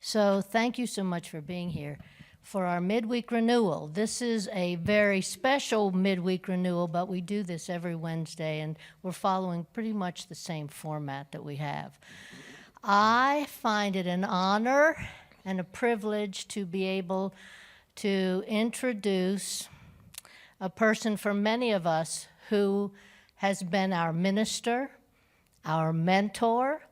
So thank you so much for being here for our Midweek Renewal. This is a very special Midweek Renewal, but we do this every Wednesday, and we're following pretty much the same format that we have. I find it an honor and a privilege to be able to introduce a person for many of us who has been our minister, our mentor,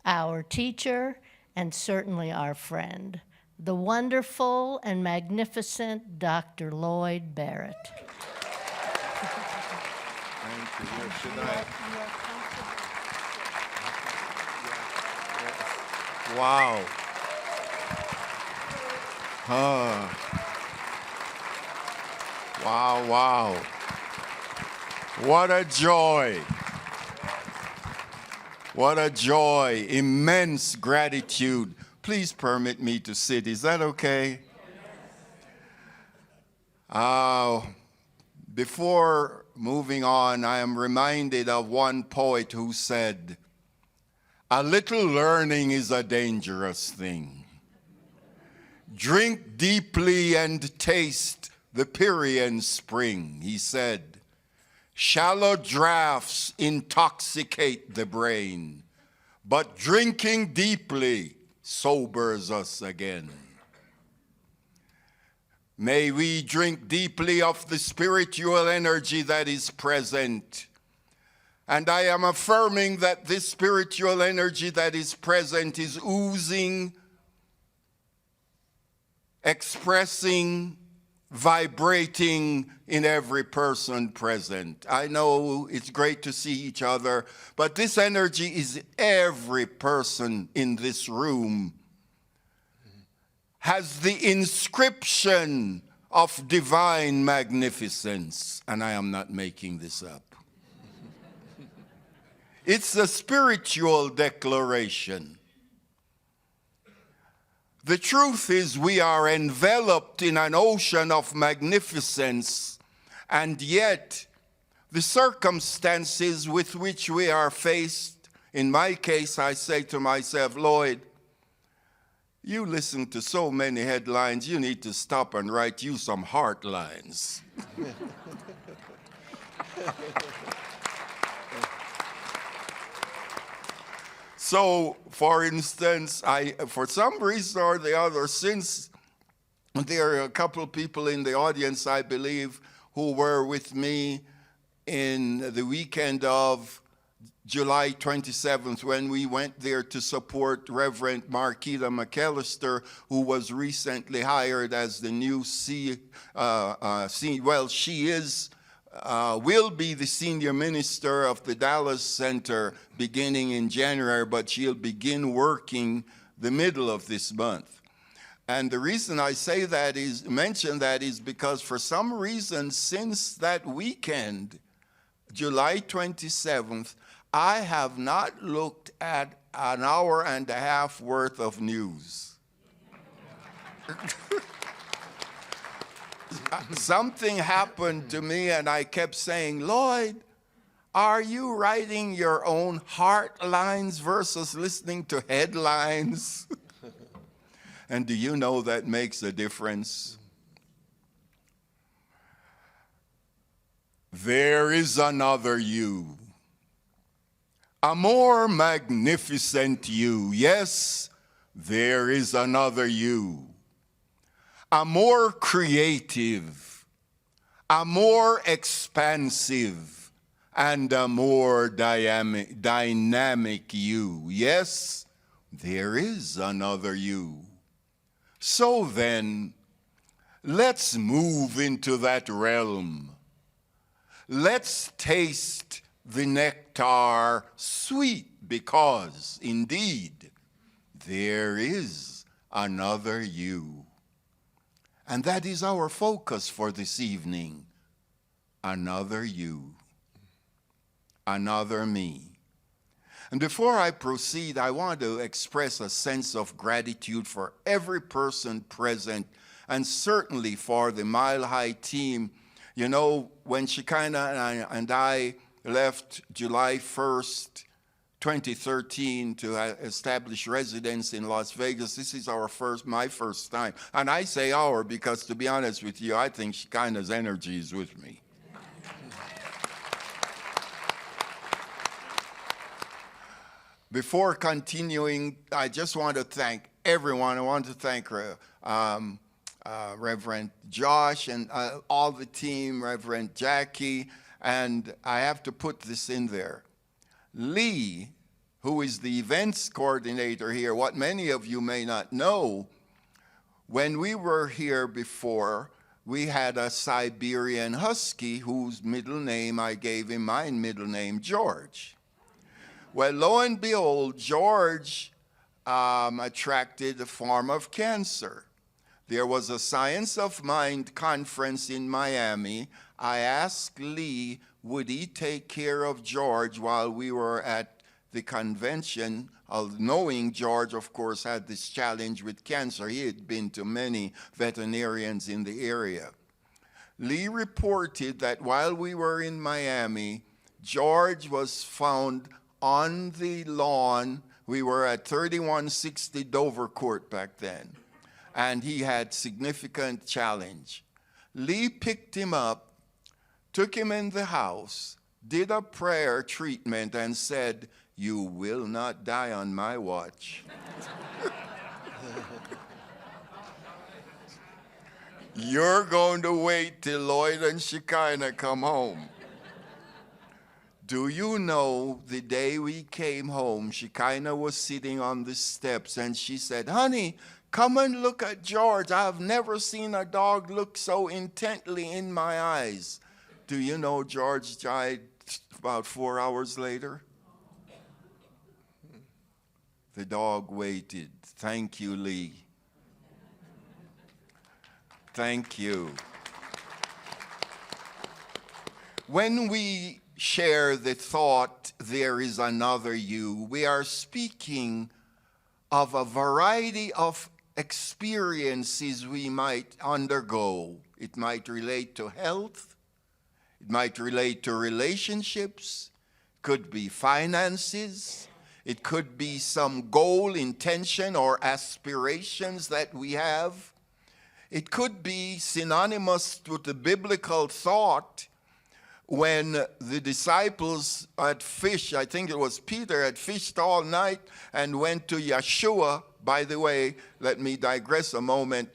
our teacher, and certainly our friend, the wonderful and magnificent Dr. Lloyd Barrett. Thank you. Yes, good night. Wow. Wow, wow. What a joy. What a joy. Immense gratitude. Please permit me to sit. Is that okay? Before moving on, I am reminded of one poet who said, "A little learning is a dangerous thing. Drink deeply and taste the Pierian spring," he said. "Shallow draughts intoxicate the brain, but drinking deeply sobers us again." May we drink deeply of the spiritual energy that is present. And I am affirming that this spiritual energy that is present is oozing, expressing, vibrating in every person present. I know it's great to see each other, but this energy is every person in this room has the inscription of divine magnificence, and I am not making this up. It's a spiritual declaration. The truth is we are enveloped in an ocean of magnificence, and yet the circumstances with which we are faced, in my case, I say to myself, "Lloyd, you listen to so many headlines, you need to stop and write you some heart lines." So, for instance, for some reason or the other, since there are a couple of people in the audience, I believe, who were with me in the weekend of July 27th when we went there to support Reverend Marquita McAllister, who was recently hired as the new will be the senior minister of the Dallas Center beginning in January, but she'll begin working the middle of this month. And the reason I mention that is because for some reason since that weekend, July 27th, I have not looked at an hour and a half worth of news. Something happened to me and I kept saying, "Lloyd, are you writing your own heart lines versus listening to headlines?" And do you know that makes a difference? There is another you. A more magnificent you. Yes, there is another you. A more creative, a more expansive, and a more dynamic you. Yes, there is another you. So then, let's move into that realm. Let's taste the nectar sweet, because indeed there is another you. And that is our focus for this evening. Another you. Another me. And before I proceed, I want to express a sense of gratitude for every person present, and certainly for the Mile High team. You know, when Shekinah and I left July 1st, 2013 to establish residence in Las Vegas. This is my first time. And I say our because, to be honest with you, I think Shekinah's energy is with me. Before continuing, I just want to thank everyone. I want to thank Reverend Josh and all the team, Reverend Jackie, and I have to put this in there. Lee, who is the events coordinator here, what many of you may not know, when we were here before, we had a Siberian Husky whose middle name I gave him, my middle name, George. Well, lo and behold, George attracted a form of cancer. There was a Science of Mind conference in Miami. I asked Lee, would he take care of George while we were at the convention, knowing George, of course, had this challenge with cancer. He had been to many veterinarians in the area. Lee reported that while we were in Miami, George was found on the lawn. We were at 3160 Dover Court back then, and he had significant challenge. Lee picked him up, took him in the house, did a prayer treatment, and said, "You will not die on my watch." You're going to wait till Lloyd and Shekinah come home. Do you know the day we came home, Shekinah was sitting on the steps and she said, "Honey, come and look at George. I've never seen a dog look so intently in my eyes." Do you know George died about 4 hours later? The dog waited. Thank you, Lee. Thank you. When we share the thought, there is another you, we are speaking of a variety of experiences we might undergo. It might relate to health. It might relate to relationships. Could be finances. It could be some goal, intention, or aspirations that we have. It could be synonymous with the biblical thought when the disciples had fished. I think it was Peter had fished all night and went to Yeshua. By the way, let me digress a moment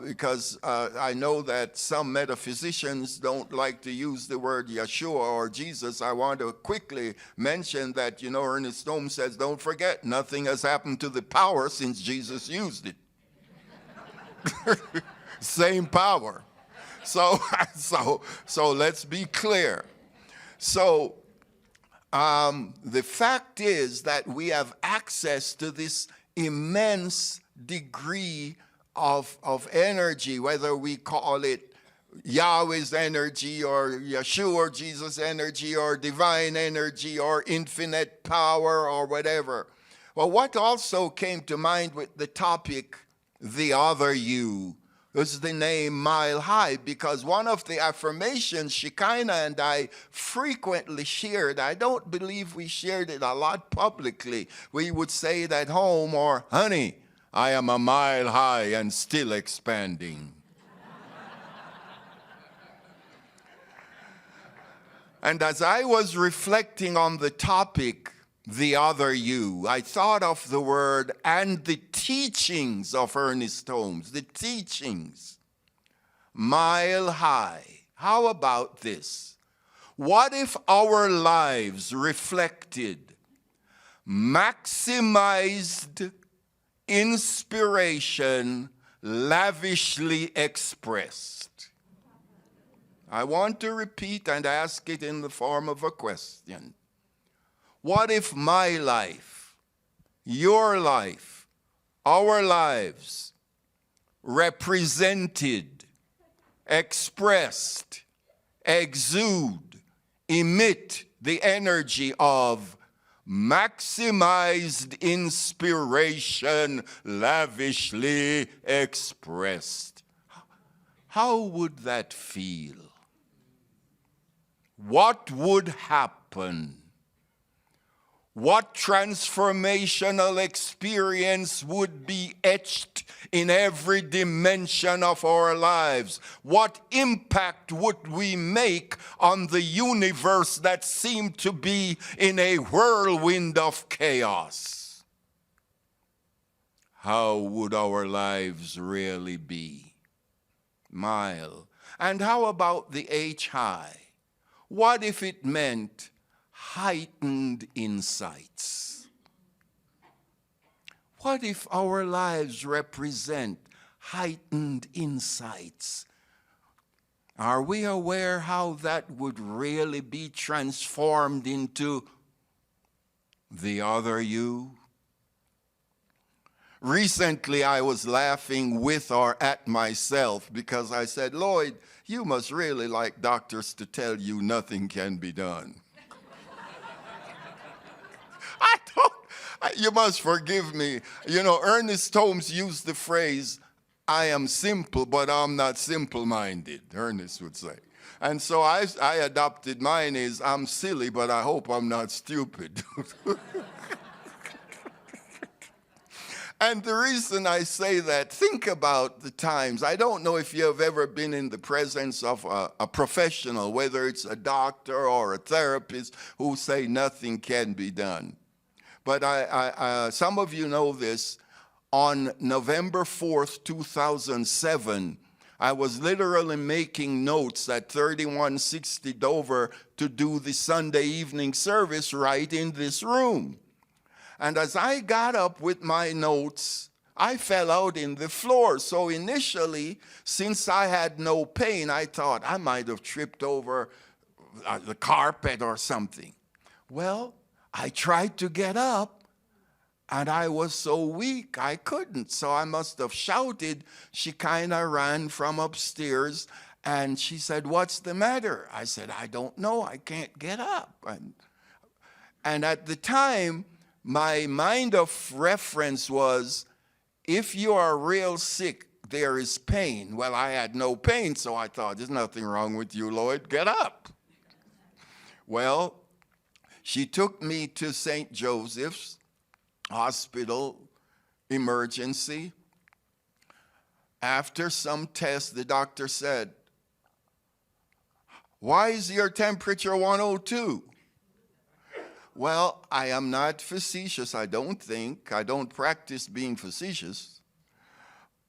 because I know that some metaphysicians don't like to use the word Yeshua or Jesus. I want to quickly mention that, Ernest Holmes says, don't forget, nothing has happened to the power since Jesus used it. Same power. So let's be clear. So the fact is that we have access to this immense degree of energy, whether we call it Yahweh's energy or Yeshua or Jesus' energy or divine energy or infinite power or whatever. Well, what also came to mind with the topic, the other you, was the name Mile High, because one of the affirmations Shekinah and I frequently shared, I don't believe we shared it a lot publicly. We would say it at home, or, "Honey, I am a mile high and still expanding." And as I was reflecting on the topic, the other you, I thought of the word and the teachings of Ernest Holmes, the teachings. Mile high. How about this? What if our lives reflected maximized inspiration lavishly expressed? I want to repeat and ask it in the form of a question. What if my life, your life, our lives represented, expressed, exude, emit the energy of maximized inspiration lavishly expressed? How would that feel? What would happen? what transformational experience would be etched in every dimension of our lives? What impact would we make on the universe that seemed to be in a whirlwind of chaos? How would our lives really be? Mile. And how about the H high? What if it meant heightened insights? What if our lives represent heightened insights? Are we aware how that would really be transformed into the other you? Recently, I was laughing with or at myself because I said, Lloyd, you must really like doctors to tell you nothing can be done. You must forgive me. You know, Ernest Holmes used the phrase, I am simple, but I'm not simple-minded, Ernest would say. And so I adopted mine is, I'm silly, but I hope I'm not stupid. And the reason I say that, think about the times. I don't know if you have ever been in the presence of a professional, whether it's a doctor or a therapist, who say nothing can be done. But some of you know this. On November 4th, 2007, I was literally making notes at 3160 Dover to do the Sunday evening service right in this room. And as I got up with my notes, I fell out in the floor. So initially, since I had no pain, I thought I might have tripped over the carpet or something. Well, I tried to get up, and I was so weak I couldn't. So I must have shouted. She kind of ran from upstairs, and she said, "What's the matter?" I said, "I don't know. I can't get up." And at the time, my mind of reference was, if you are real sick, there is pain. Well, I had no pain, so I thought, there's nothing wrong with you, Lloyd. Get up. Well, she took me to St. Joseph's Hospital, emergency. After some tests, the doctor said, "Why is your temperature 102? Well, I am not facetious, I don't think. I don't practice being facetious.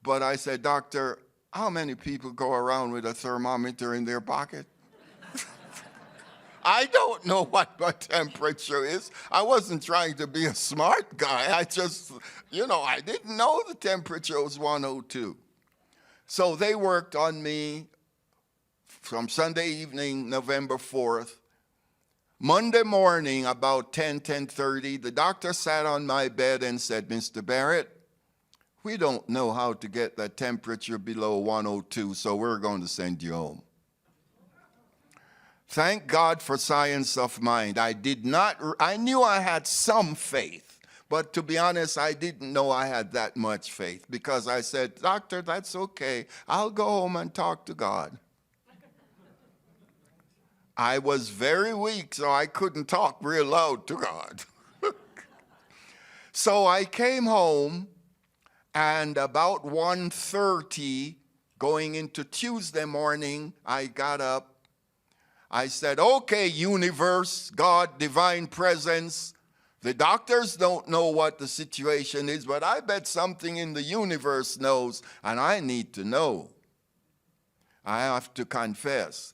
But I said, "Doctor, how many people go around with a thermometer in their pocket?" I don't know what my temperature is. I wasn't trying to be a smart guy. I just, I didn't know the temperature was 102. So they worked on me from Sunday evening, November 4th. Monday morning, about 10:30, the doctor sat on my bed and said, "Mr. Barrett, we don't know how to get that temperature below 102, so we're going to send you home." Thank God for science of mind. I knew I had some faith, but to be honest, I didn't know I had that much faith because I said, "Doctor, that's okay. I'll go home and talk to God." I was very weak, so I couldn't talk real loud to God. So I came home, and about 1:30, going into Tuesday morning, I got up. I said, "Okay, universe, God, divine presence, the doctors don't know what the situation is, but I bet something in the universe knows, and I need to know." I have to confess,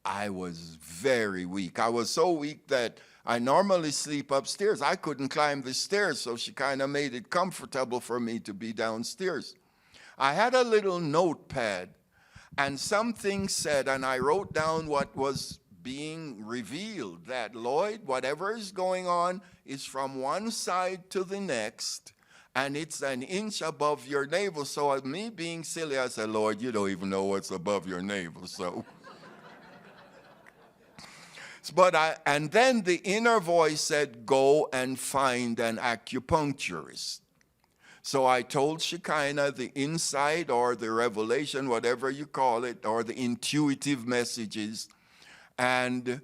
I was very weak. I was so weak that I normally sleep upstairs. I couldn't climb the stairs, so she kind of made it comfortable for me to be downstairs. I had a little notepad, and something said, and I wrote down what was being revealed, that, "Lloyd, whatever is going on is from one side to the next, and it's an inch above your navel." So me being silly, I said, "Lord, you don't even know what's above your navel, so." And then the inner voice said, "Go and find an acupuncturist." So I told Shekinah the insight or the revelation, whatever you call it, or the intuitive messages. And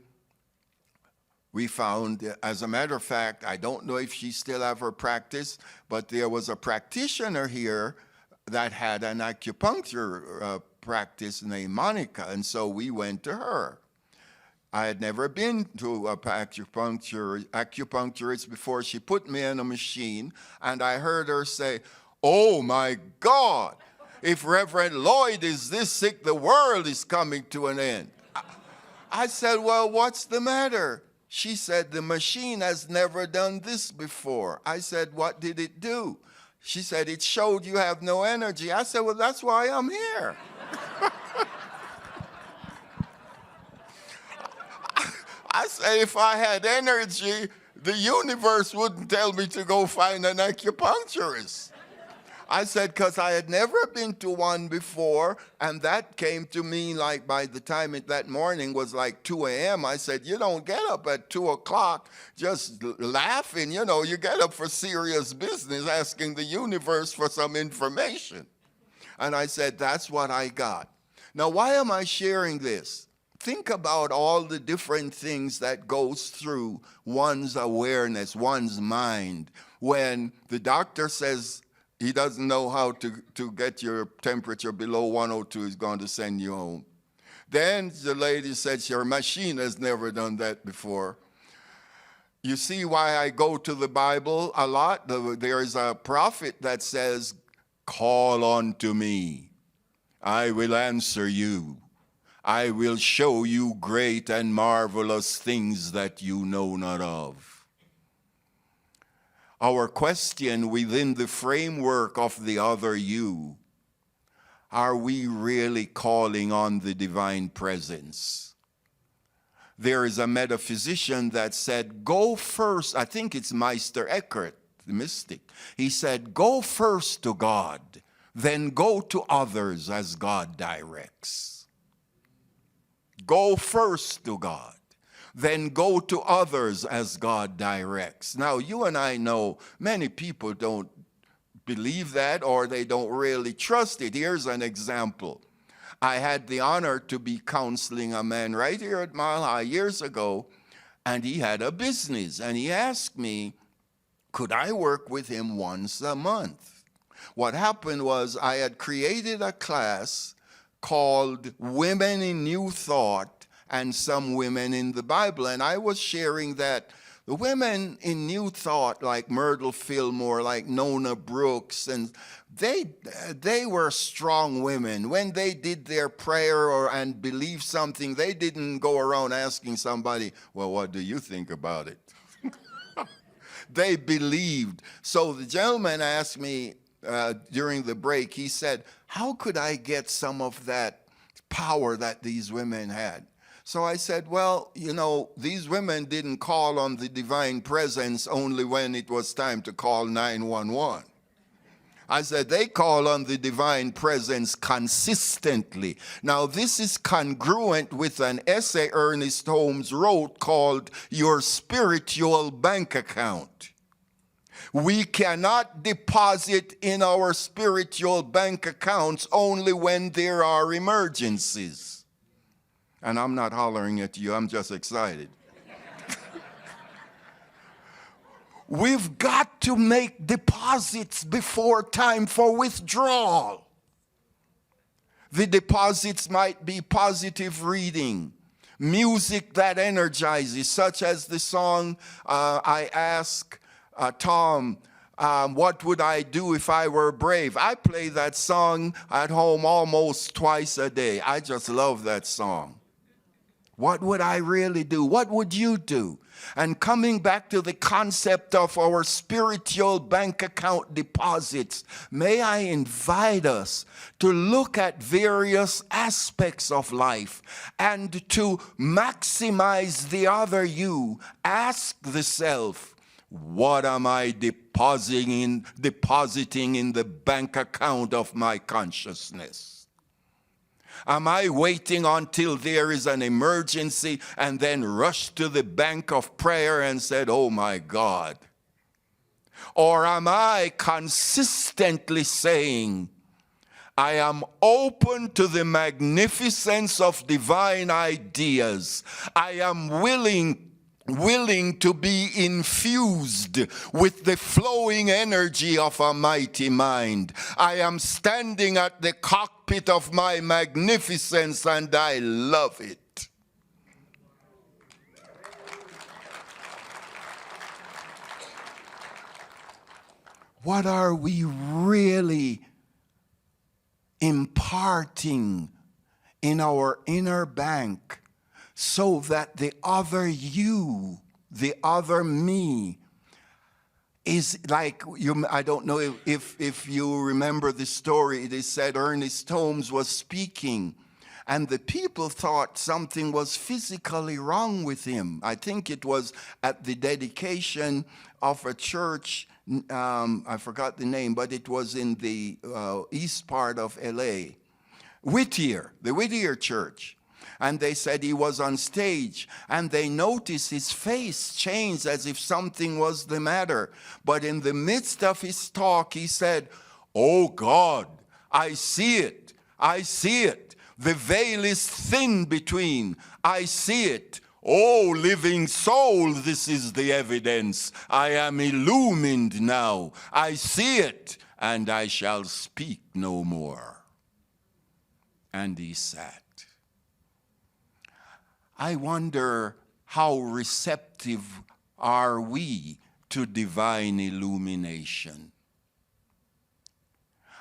we found, as a matter of fact, I don't know if she still have her practice, but there was a practitioner here that had an acupuncture practice named Monica, and so we went to her. I had never been to a acupuncturist before. She put me in a machine, and I heard her say, "Oh my God, if Reverend Lloyd is this sick, the world is coming to an end." I said, "Well, what's the matter?" She said, "The machine has never done this before." I said, "What did it do?" She said, "It showed you have no energy." I said, "Well, that's why I'm here." I said, if I had energy, the universe wouldn't tell me to go find an acupuncturist. I said, because I had never been to one before, and that came to me like by the time that morning was like 2 a.m. I said, you don't get up at 2 o'clock just laughing, you know, you get up for serious business, asking the universe for some information. And I said, that's what I got. Now, why am I sharing this? Think about all the different things that goes through one's awareness, one's mind, when the doctor says he doesn't know how to get your temperature below 102, he's going to send you home. Then the lady said, your machine has never done that before. You see why I go to the Bible a lot? There is a prophet that says, call unto me, I will answer you. I will show you great and marvelous things that you know not of. Our question within the framework of the other you, are we really calling on the divine presence? There is a metaphysician that said, go first. I think it's Meister Eckhart, the mystic. He said, go first to God, then go to others as God directs. Go first to God, then go to others as God directs. Now, you and I know many people don't believe that, or they don't really trust it. Here's an example. I had the honor to be counseling a man right here at Mile High years ago, and he had a business, and he asked me, could I work with him once a month? What happened was I had created a class called Women in New Thought and Some Women in the Bible. And I was sharing that the women in New Thought, like Myrtle Fillmore, like Nona Brooks, and they were strong women. When they did their prayer and believed something, they didn't go around asking somebody, well, what do you think about it? They believed. So the gentleman asked me during the break, he said, how could I get some of that power that these women had? So I said, well, you know, these women didn't call on the divine presence only when it was time to call 911. I said, they call on the divine presence consistently. Now, this is congruent with an essay Ernest Holmes wrote called Your Spiritual Bank Account. We cannot deposit in our spiritual bank accounts only when there are emergencies. And I'm not hollering at you, I'm just excited. We've got to make deposits before time for withdrawal. The deposits might be positive reading, music that energizes, such as the song I ask Tom, what would I do if I were brave? I play that song at home almost twice a day. I just love that song. What would I really do? What would you do? And coming back to the concept of our spiritual bank account deposits, may I invite us to look at various aspects of life and to maximize the other you. Ask the self, what am I depositing in the bank account of my consciousness? Am I waiting until there is an emergency and then rush to the bank of prayer and said, oh my God? Or am I consistently saying, I am open to the magnificence of divine ideas. I am willing willing to be infused with the flowing energy of a mighty mind. I am standing at the cockpit of my magnificence, and I love it. What are we really imparting in our inner bank so that the other you, the other me, is like, I don't know if you remember the story. It is said Ernest Holmes was speaking, and the people thought something was physically wrong with him. I think it was at the dedication of a church, I forgot the name, but it was in the east part of LA. The Whittier Church. And they said he was on stage, and they noticed his face changed as if something was the matter. But in the midst of his talk, he said, "Oh God, I see it. I see it. The veil is thin between. I see it. Oh, living soul, this is the evidence. I am illumined now. I see it, and I shall speak no more." And he sat. I wonder how receptive are we to divine illumination?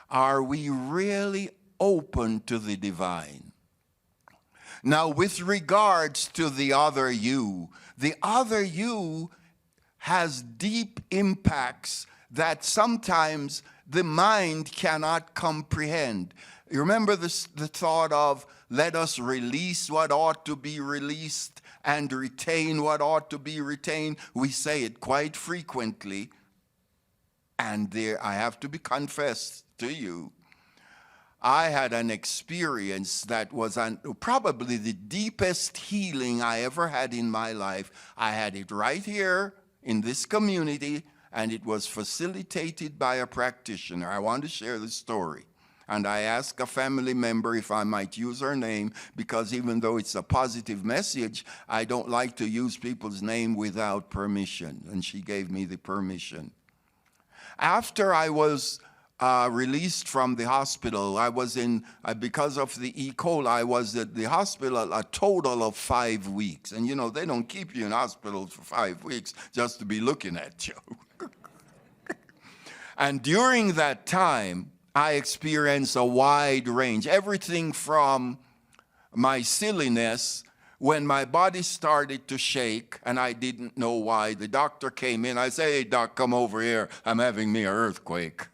Are we really open to the divine? Now, with regards to the other you has deep impacts that sometimes the mind cannot comprehend. You remember the thought of, let us release what ought to be released and retain what ought to be retained. We say it quite frequently. And there, I have to be confessed to you, I had an experience that was probably the deepest healing I ever had in my life. I had it right here in this community, and it was facilitated by a practitioner. I want to share the story. And I asked a family member if I might use her name, because even though it's a positive message, I don't like to use people's name without permission. And she gave me the permission. After I was released from the hospital, I was because of the E. coli, I was at the hospital a total of 5 weeks. And you know, they don't keep you in hospital for 5 weeks just to be looking at you. And during that time, I experienced a wide range, everything from my silliness, when my body started to shake and I didn't know why. The doctor came in. I said, "Hey, doc, come over here. I'm having me an earthquake."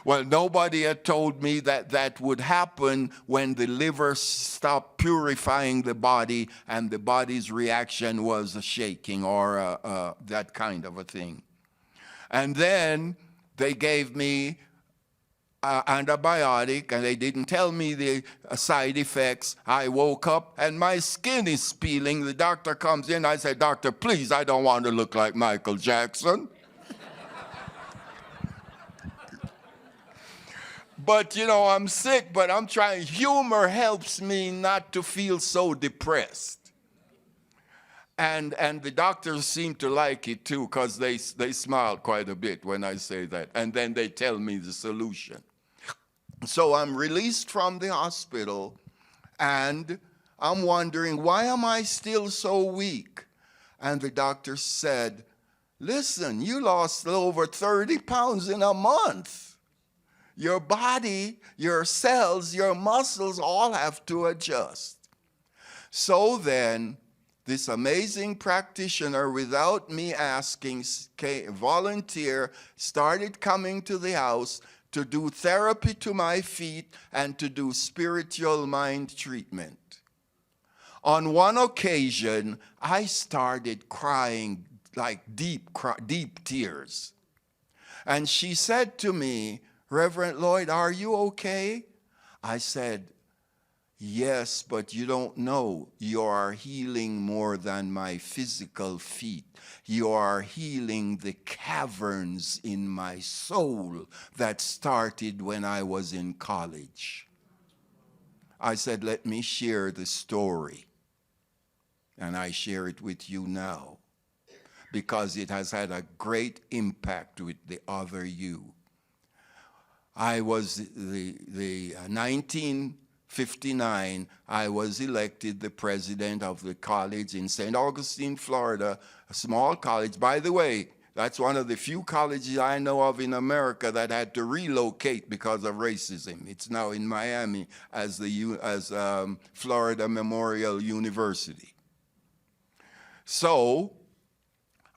Well, nobody had told me that that would happen when the liver stopped purifying the body and the body's reaction was a shaking or that kind of a thing. And then they gave me antibiotic, and they didn't tell me the side effects. I woke up and my skin is peeling. The doctor comes in. I said, "Doctor, please, I don't want to look like Michael Jackson." But, you know, I'm sick, but I'm trying. Humor helps me not to feel so depressed. And the doctors seem to like it too, because they smile quite a bit when I say that. And then they tell me the solution. So I'm released from the hospital, and I'm wondering, why am I still so weak? And the doctor said, "Listen, you lost over 30 pounds in a month. Your body, your cells, your muscles all have to adjust." So then, this amazing practitioner, without me asking, volunteer, started coming to the house to do therapy to my feet and to do spiritual mind treatment. On one occasion, I started crying like deep tears. And she said to me, "Reverend Lloyd, are you okay?" I said, "Yes, but you don't know. You are healing more than my physical feet. You are healing the caverns in my soul that started when I was in college." I said, "Let me share the story." and I share it with you now because it has had a great impact with the other you. I was the 1959, I was elected the president of the college in St. Augustine, Florida, a small college. By the way, that's one of the few colleges I know of in America that had to relocate because of racism. It's now in Miami as Florida Memorial University. So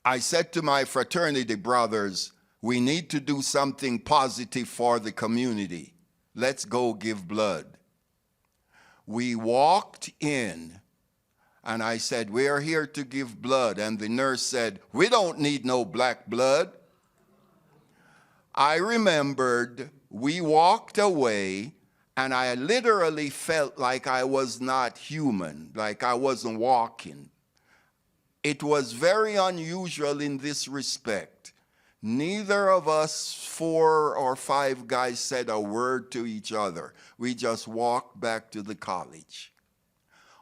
I said to my fraternity brothers, we need to do something positive for the community. Let's go give blood. We walked in, and I said, we are here to give blood. And the nurse said, we don't need no black blood. I remembered we walked away, and I literally felt like I was not human, like I wasn't walking. It was very unusual in this respect. Neither of us 4 or 5 guys said a word to each other. We just walked back to the college.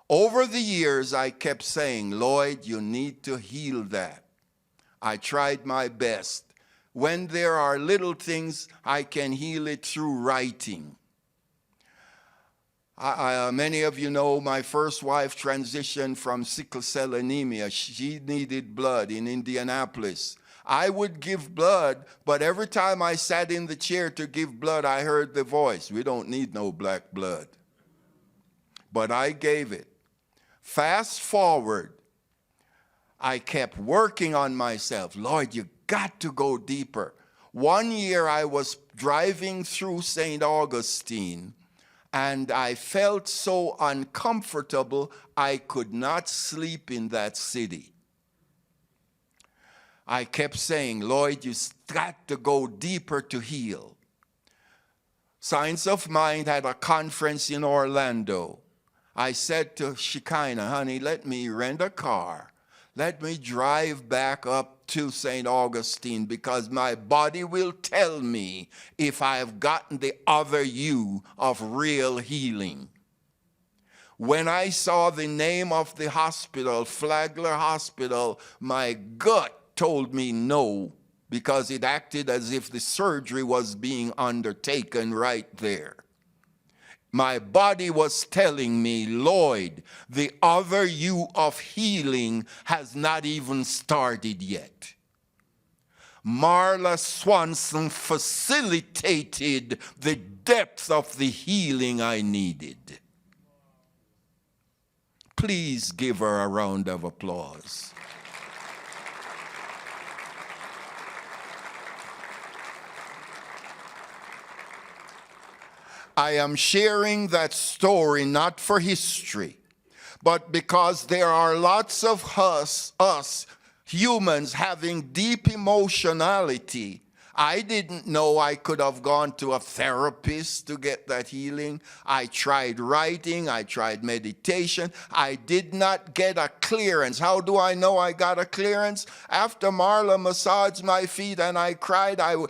Over the years, I kept saying, Lloyd, you need to heal that. I tried my best. When there are little things, I can heal it through writing. Many of you know my first wife transitioned from sickle cell anemia. She needed blood in Indianapolis. I would give blood, but every time I sat in the chair to give blood, I heard the voice, we don't need no black blood. But I gave it. Fast forward, I kept working on myself. Lord, you got to go deeper. One year I was driving through St. Augustine, and I felt so uncomfortable, I could not sleep in that city. I kept saying, Lloyd, you got to go deeper to heal. Science of Mind had a conference in Orlando. I said to Shekinah, honey, let me rent a car. Let me drive back up to St. Augustine because my body will tell me if I have gotten the other you of real healing. When I saw the name of the hospital, Flagler Hospital, my gut told me no, because it acted as if the surgery was being undertaken right there. My body was telling me, Lloyd, the other you of healing has not even started yet. Marla Swanson facilitated the depth of the healing I needed. Please give her a round of applause. I am sharing that story not for history, but because there are lots of us humans having deep emotionality. I didn't know I could have gone to a therapist to get that healing. I tried writing, I tried meditation. I did not get a clearance. How do I know I got a clearance? After Marla massaged my feet and I cried, I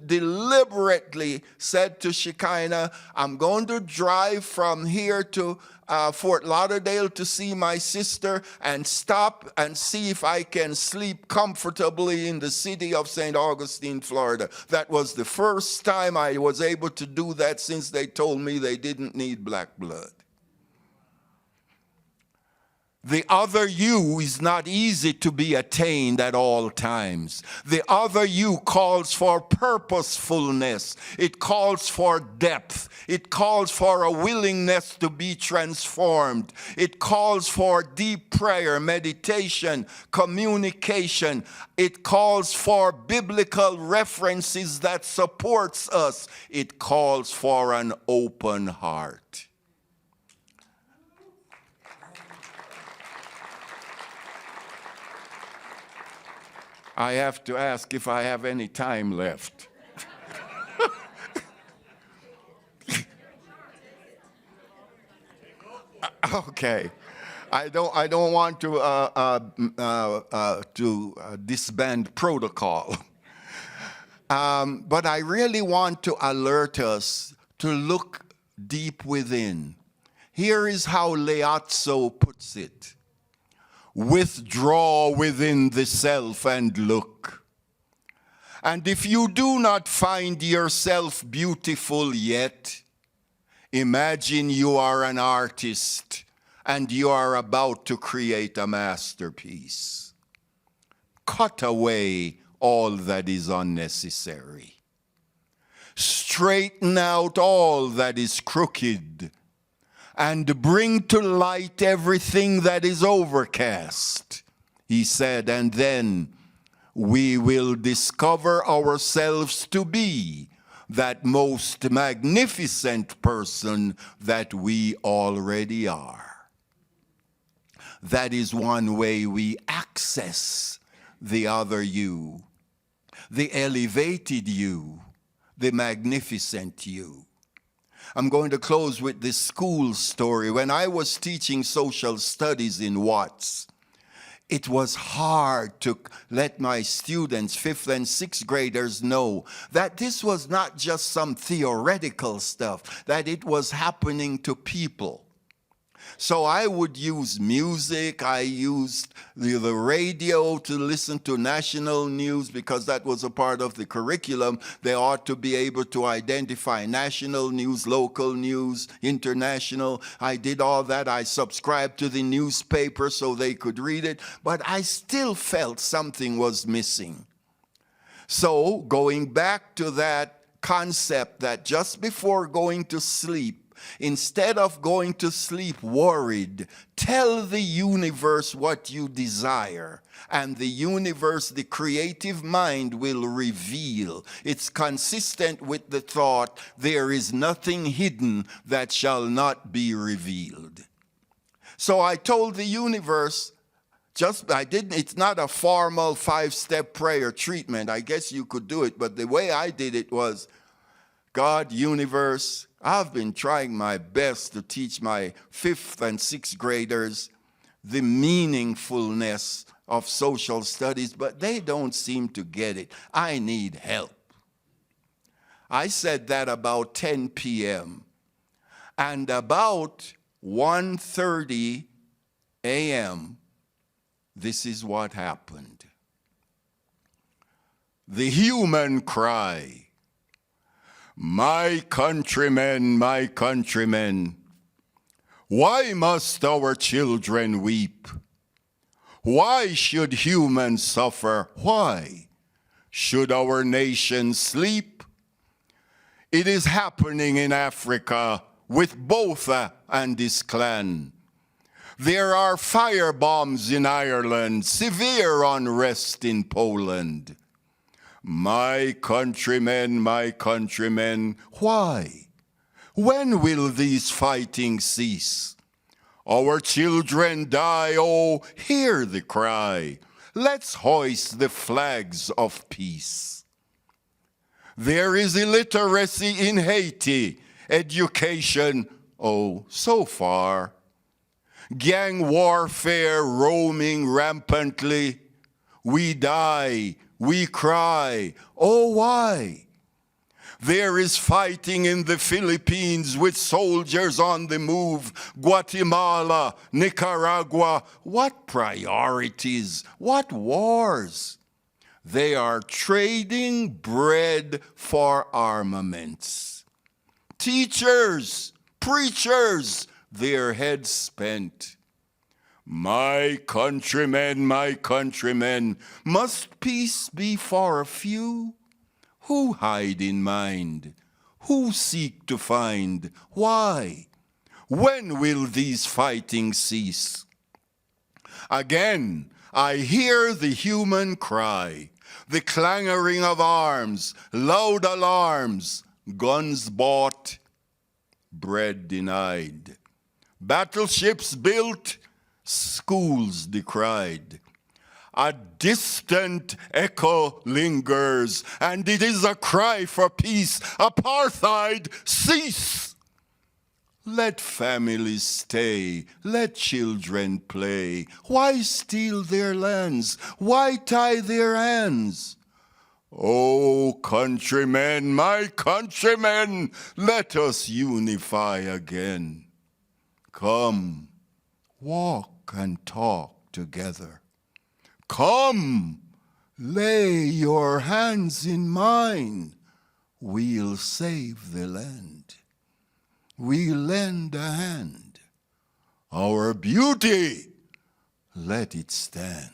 deliberately said to Shekinah, I'm going to drive from here to Fort Lauderdale to see my sister and stop and see if I can sleep comfortably in the city of St. Augustine, Florida. That was the first time I was able to do that since they told me they didn't need black blood. The other you is not easy to be attained at all times. The other you calls for purposefulness. It calls for depth. It calls for a willingness to be transformed. It calls for deep prayer, meditation, communication. It calls for biblical references that supports us. It calls for an open heart. I have to ask if I have any time left. Okay. I don't want to disband protocol. But I really want to alert us to look deep within. Here is how Leazzo puts it. withdraw within the self and look. And if you do not find yourself beautiful yet, imagine you are an artist and you are about to create a masterpiece. Cut away all that is unnecessary. Straighten out all that is crooked, and bring to light everything that is overcast, he said, and then we will discover ourselves to be that most magnificent person that we already are. That is one way we access the other you, the elevated you, the magnificent you. I'm going to close with this school story. When I was teaching social studies in Watts, it was hard to let my students, 5th and 6th graders, know that this was not just some theoretical stuff, that it was happening to people. So I would use music. I used the radio to listen to national news because that was a part of the curriculum. They ought to be able to identify national news, local news, international. I did all that. I subscribed to the newspaper so they could read it, but I still felt something was missing. So going back to that concept that just before going to sleep, instead of going to sleep worried, tell the universe what you desire, and the universe, the creative mind, will reveal. It's consistent with the thought, there is nothing hidden that shall not be revealed. So I told the universe, it's not a formal 5-step prayer treatment. I guess you could do it, but the way I did it was, God, universe, I've been trying my best to teach my 5th and 6th graders the meaningfulness of social studies, but they don't seem to get it. I need help. I said that about 10 p.m. And about 1:30 a.m., this is what happened. The human cry, my countrymen, why must our children weep? Why should humans suffer? Why should our nation sleep? It is happening in Africa with Botha and his clan. There are fire bombs in Ireland, severe unrest in Poland. My countrymen, why? When will these fighting cease? Our children die, oh, hear the cry. Let's hoist the flags of peace. There is illiteracy in Haiti, education, oh, so far. Gang warfare roaming rampantly. We die. We cry, oh, why? There is fighting in the Philippines with soldiers on the move, Guatemala, Nicaragua. What priorities? What wars? They are trading bread for armaments. Teachers, preachers, their heads spent. My countrymen, must peace be for a few? Who hide in mind? Who seek to find? Why? When will these fighting cease? Again, I hear the human cry, the clangering of arms, loud alarms, guns bought, bread denied. Battleships built, schools decried. A distant echo lingers, and it is a cry for peace. Apartheid, cease! Let families stay, let children play. Why steal their lands? Why tie their hands? Oh, countrymen, my countrymen, let us unify again. Come, walk and talk. together. Come, lay your hands in mine. We'll save the land. We'll lend a hand. Our beauty, let it stand.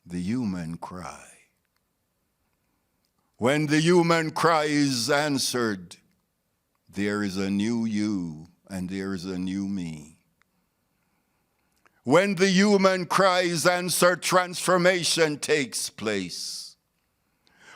The human cry. When the human cry is answered, there is a new you and there is a new me. When the human cry is answered, transformation takes place.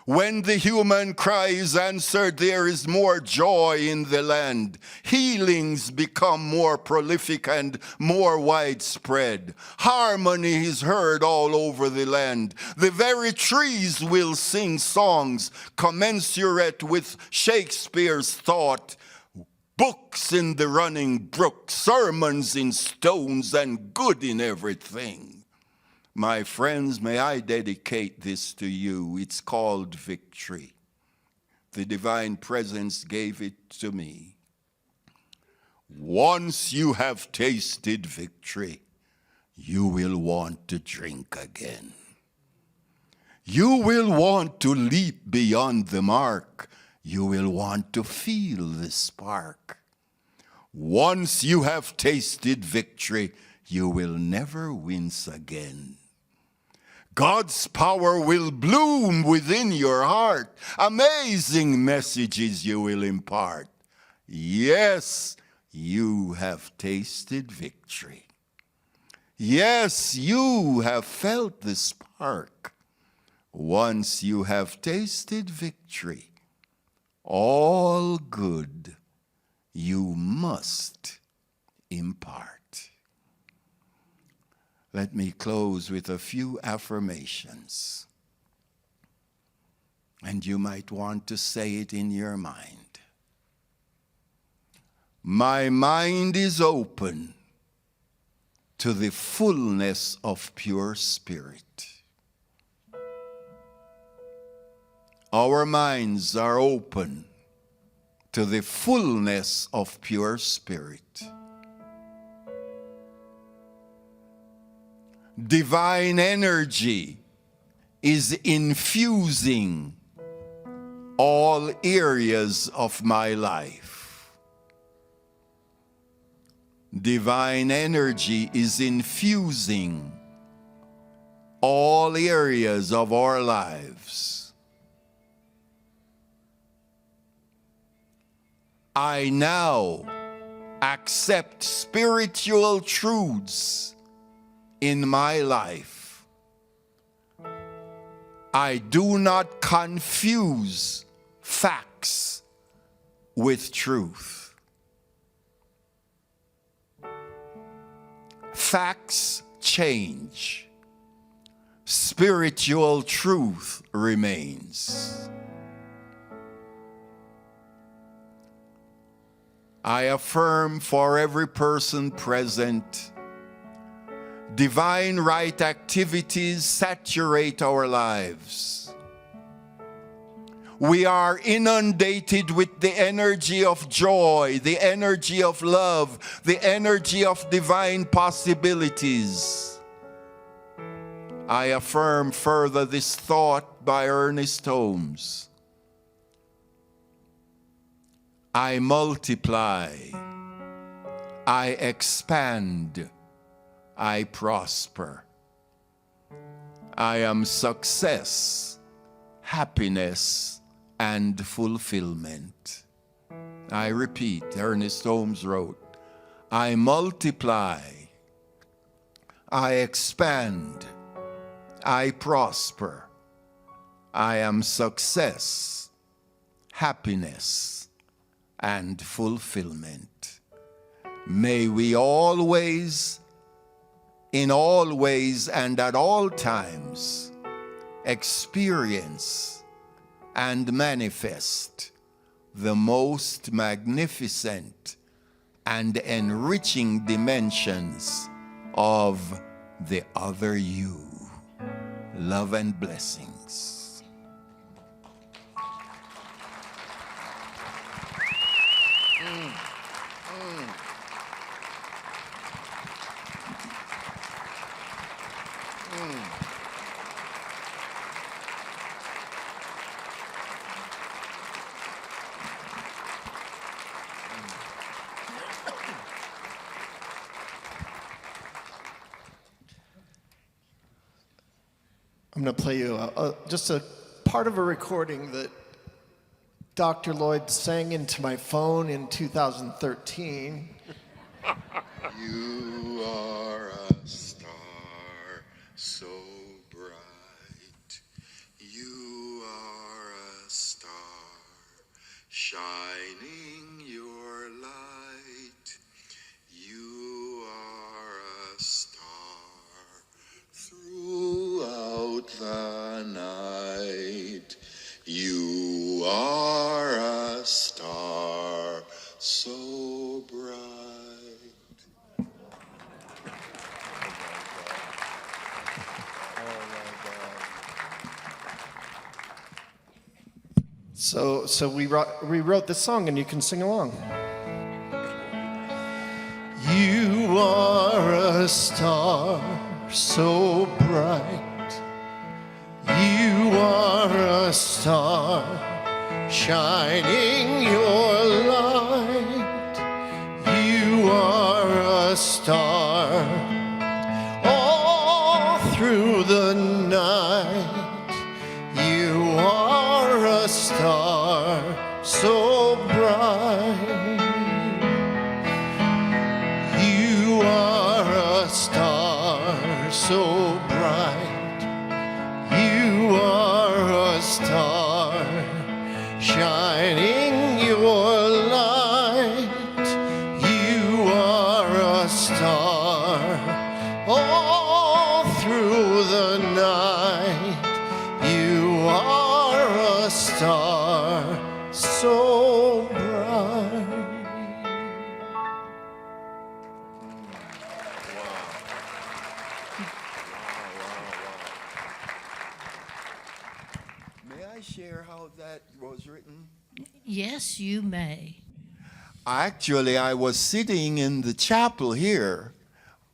When the human cry is answered, there is more joy in the land. Healings become more prolific and more widespread. Harmony is heard all over the land. The very trees will sing songs commensurate with Shakespeare's thought. Books in the running brook, sermons in stones, and good in everything. My friends, may I dedicate this to you. It's called victory. The divine presence gave it to me. Once you have tasted victory, you will want to drink again. You will want to leap beyond the mark. You will want to feel the spark. Once you have tasted victory, you will never wince again. God's power will bloom within your heart. Amazing messages you will impart. Yes, you have tasted victory. Yes, you have felt the spark. Once you have tasted victory, all good you must impart. Let me close with a few affirmations. And you might want to say it in your mind. My mind is open to the fullness of pure spirit. Our minds are open to the fullness of pure spirit. Divine energy is infusing all areas of my life. Divine energy is infusing all areas of our lives. I now accept spiritual truths in my life. I do not confuse facts with truth. Facts change. Spiritual truth remains. I affirm for every person present, divine right activities saturate our lives. We are inundated with the energy of joy, the energy of love, the energy of divine possibilities. I affirm further this thought by Ernest Holmes. I multiply, I expand, I prosper. I am success, happiness, and fulfillment. I repeat, Ernest Holmes wrote, I multiply, I expand, I prosper. I am success, happiness, and fulfillment. May we always, in all ways and at all times, experience and manifest the most magnificent and enriching dimensions of the other you. Love and blessings. I'm going to play you just a part of a recording that Dr. Lloyd sang into my phone in 2013. You are a star so bright. You are a star shining your light. You are a star throughout the night. You are a star so bright. So we rewrote this song, and you can sing along. You are a star so bright. You are a star shining your light. You are a star all through the night. You are a star so bright. You are a star so bright. You are a star shining your light. You are a star all through the night. You are a star so bright. May I share how that was written? Yes, you may. Actually, I was sitting in the chapel here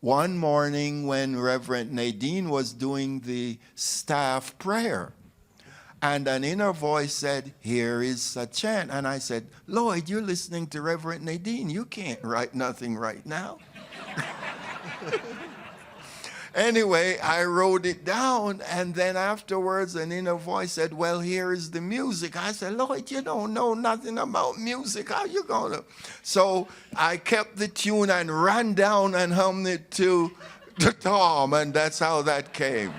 one morning when Reverend Nadine was doing the staff prayer. And an inner voice said, "Here is a chant." And I said, "Lloyd, you're listening to Reverend Nadine. You can't write nothing right now." Anyway, I wrote it down, and then afterwards an inner voice said, "Well, here is the music." I said, "Lloyd, you don't know nothing about music. How you gonna?" So I kept the tune and ran down and hummed it to Tom, and that's how that came.